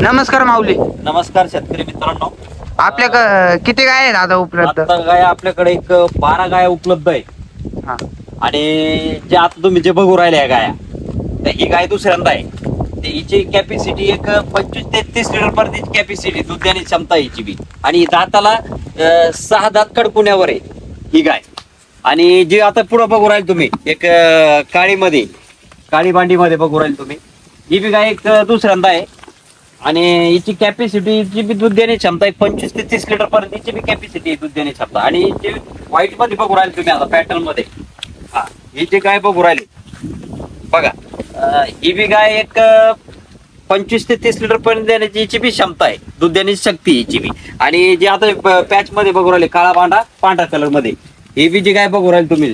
नमस्कार माऊली. नमस्कार शेतकरी मित्रांनो. आपल्या किती गाय आहेत आता उपलब्ध? आता गाय आपल्याकडे एक 12 गाय उपलब्ध आहे. हा. आणि जे आता तुम्ही जे बघू राहिले गाया, तर ही गाय दुसऱ्यांदा आहे. ते हिची कॅपॅसिटी एक 25 ते 30 लिटर पर्यंत कॅपॅसिटी दूध देण्याची क्षमता हिची बी. आणि दाताला 6 दात कडकुण्यावर आहे ही गाय. आणि जे आता पुढे बघू राहिले तुम्ही एक काळी भांडीमध्ये बघू राहिले तुम्ही, ही बी गाय एक दुसऱ्यांदा आहे. आणि हिची कॅपॅसिटी बी दूध देण्याची क्षमता एक 25 ते 30 लिटर पर्यंत हिची बी कॅपॅसिटी दूध देण्याची क्षमता. आणि जे व्हाईट मध्ये बघू राहिले तुम्ही आता पॅटर्न मध्ये, हा ही जी गाय बघू राहिली बघा, ही बी गाय एक 25 ते 30 लिटर पर्यंत देण्याची हिची बी क्षमता आहे, दूध देण्याची शक्ती हिची बी. आणि जे आता पॅच मध्ये बघू राहिले काळा भांडा पांढरा कलर मध्ये, ही बी जी गाय बघू राहिली तुम्ही,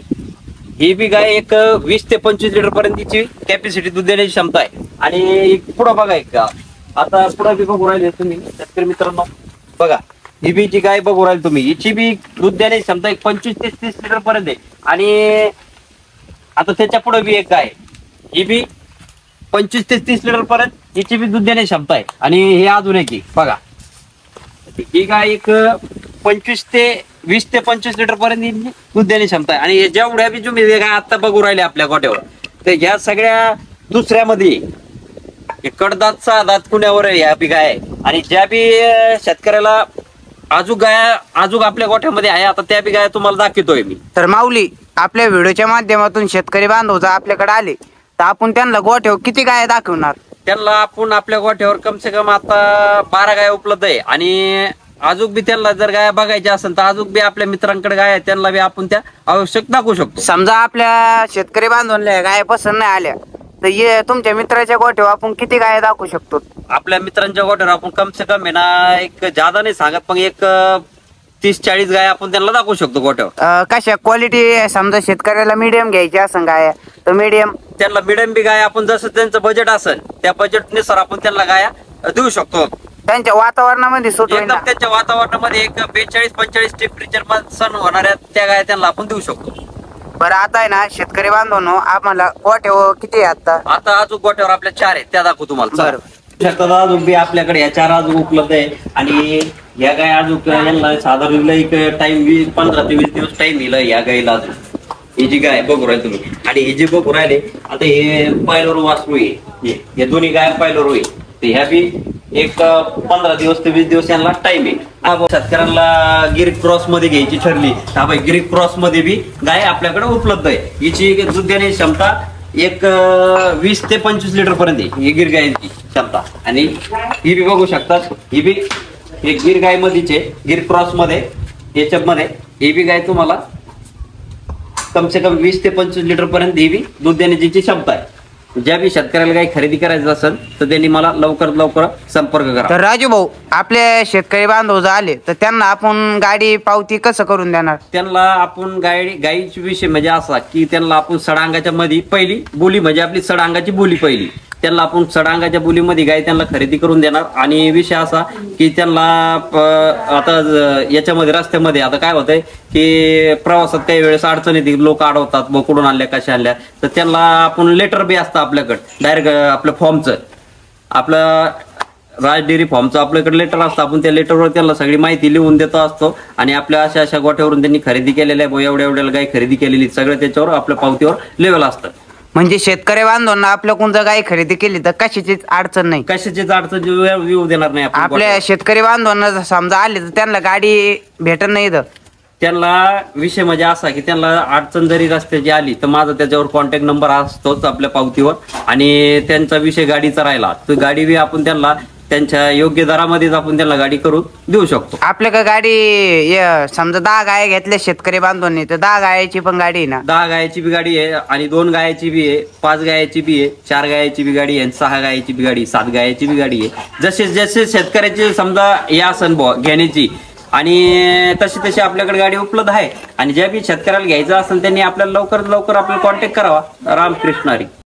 ही बी गाय एक 20 ते 25 लिटर पर्यंत हिची कॅपॅसिटी दूध देण्याची क्षमता आहे. आणि पुढं बघा एक आता पुढे बी बघू राहिले तुम्ही शेतकरी मित्रांनो, बघा ही बी जी गाय बघू राहिले तुम्ही, हिची बी दूध देण्याची क्षमता एक 25 ते 30 लिटर पर्यंत आहे. आणि आता त्याच्या पुढे बी एक गाय, ही बी 25 ते 30 लिटर पर्यंत हिची बी दूध देण्याची क्षमता आहे. आणि हे अजून एक बघा, ही गाय एक 20 ते 25 लिटर पर्यंत दूध देण्याची क्षमता आहे. आणि जेवढ्या बी तुम्ही गाय आता बघू राहिले आपल्या गोट्यावर, तर ह्या सगळ्या दुसऱ्यामध्ये कडदात 6 दात कुण्यावर ह्या बी गाय. आणि ज्या बी शेतकऱ्याला अजून आपल्या गोठ्यामध्ये आहे आता त्या बी गाय तुम्हाला दाखवतोय मी. तर माऊली, आपल्या व्हिडिओच्या माध्यमातून शेतकरी बांधव जर आपल्याकडे आले तर आपण त्यांना गोठ्यावर किती गाय दाखवणार? त्यांना आपण आपल्या गोठ्यावर कम से कम आता 12 गाय उपलब्ध आहे. आणि अजून बी त्यांना जर गाय बघायच्या असेल तर अजून बी आपल्या मित्रांकडे गाय आहे, त्यांना बी आपण त्या आवश्यक दाखवू शकतो. समजा आपल्या शेतकरी बांधवांना गाय पसंत नाही आल्या तर तुमच्या मित्राच्या गोठ्यावर आपण किती गाय दाखवू शकतो? आपल्या मित्रांच्या गोठ्यावर आपण कम से कम आहे ना, एक जादा नाही सांगत पण एक 30-40 गाय आपण त्यांना दाखवू शकतो गोठ्यावर. कशा क्वालिटी? समजा शेतकऱ्याला मीडियम घ्यायची असेल गाय तर मीडियम, त्यांना मिडियम बी गाय आपण जसं त्यांचं बजेट असेल त्या बजेटनुसार आपण त्यांना गाया देऊ शकतो. त्यांच्या वातावरणामध्ये सूट होईल. एकदम त्यांच्या वातावरणामध्ये एक 42-45 टेम्परेचर मध्ये सण होणाऱ्या त्या गाय त्यांना आपण देऊ शकतो. बरं, आता आहे ना शेतकरी बांधवांनो, आम्हाला गोठ्यावर किती आहे आता अजून गोठ्यावर आपल्या 4 आहेत, त्या दाखवू तुम्हाला. बरं, अजून बी आपल्याकडे या 4 अजून उपलब्ध आहे. आणि या गाय अजून यांना साधारण एक टाइम 15 ते 20 दिवस टाइम येईल या गायला अजून. ही जी गाय बघू राहिले तुम्ही आणि ही जी बघू राहिले आता हे पायलोर वासरू आहे, हे दोन्ही गाय पायलोर होईल. तर ह्या बी एक 15 दिवस ते 20 दिवस यांना टाइम आहे. शेतकऱ्यांना गिर क्रॉस मध्ये घ्यायची ठरली तर गिर क्रॉस मध्ये बी गाय आपल्याकडे उपलब्ध आहे. हिची दूध देण्याची क्षमता एक 20 ते 25 लिटर पर्यंत आहे ही गिर गायची क्षमता. आणि ही बी बघू शकतात, ही बी एक गिर गाय मध्येच आहे, गिर क्रॉस मध्ये याच्यामध्ये ही बी गाय तुम्हाला कम से कम 20 ते 25 लिटर पर्यंत ही बी दूध देण्याची क्षमता आहे. ज्या बी शेतकऱ्याला काही खरेदी करायचं असेल तर त्यांनी मला लवकरात लवकर संपर्क करा. तर राजू भाऊ, आपले शेतकरी बांधव जर आले तर त्यांना आपण गाडी पावती कसं करून देणार? त्यांना आपण गायीची विषय म्हणजे असा की त्यांना आपण सडांगाच्या मध्ये पहिली बोली म्हणजे आपली सडांगाची बोली पहिली त्यांना आपण सडांगाच्या बोलीमध्ये गाय त्यांना खरेदी करून देणार. आणि विषय असा की त्यांना आता याच्यामध्ये रस्त्यामध्ये आता काय होतंय की प्रवासात काही वेळेस अडचण येते, लोक अडवतात कुठून आणल्या कशा आणल्या, तर त्यांना आपण लेटर बी असतं आपल्याकडे डायरेक्ट आपल्या फॉर्मचं, आपलं राज डेअरी फॉर्मचं आपल्याकडे लेटर असतं. आपण त्या लेटरवर त्यांना सगळी माहिती लिहून देतो असतो. आणि आपल्या अशा गोठ्यावरून त्यांनी खरेदी केलेल्या आहे, एवढ्या गाय खरेदी केलेली सगळं त्याच्यावर आपल्या पावतीवर लेवल असतं. म्हणजे शेतकरी बांधवांना आपल्या कोणतं गाय खरेदी केली तर कशाचीच अडचण नाही, कशाचीच अडचण येऊ देणार नाही. आपल्या शेतकरी बांधवांना समजा आले तर त्यांना गाडी भेटत नाही तर त्यांना विषय म्हणजे असा की त्यांना अडचण जरी रस्त्याची आली तर माझा त्याच्यावर कॉन्टॅक्ट नंबर असतोच आपल्या पावतीवर. आणि त्यांचा विषय गाडीचा राहिला तर गाडी बी आपण त्यांना त्यांच्या योग्य दरामध्येच आपण त्यांना गाडी करून देऊ शकतो. आपल्याकडे गाडी समजा 10 गाय घेतल्या शेतकरी बांधवांनी तर 10 गायची पण गाडी आहे ना? 10 गायची बी गाडी आहे आणि 2 गायची बी आहे, 5 गायची बी आहे, 4 गायची बी गाडी आहे, 6 गायची बी गाडी, 7 गायची बी गाडी आहे. जसे शेतकऱ्याची समजा या सण घेण्याची आणि तशी आपल्याकडे गाडी उपलब्ध आहे. आणि ज्या बी शेतकऱ्याला घ्यायचं असेल त्यांनी आपल्याला लवकरात लवकर आपल्याला कॉन्टॅक्ट करावा. रामकृष्ण हरी.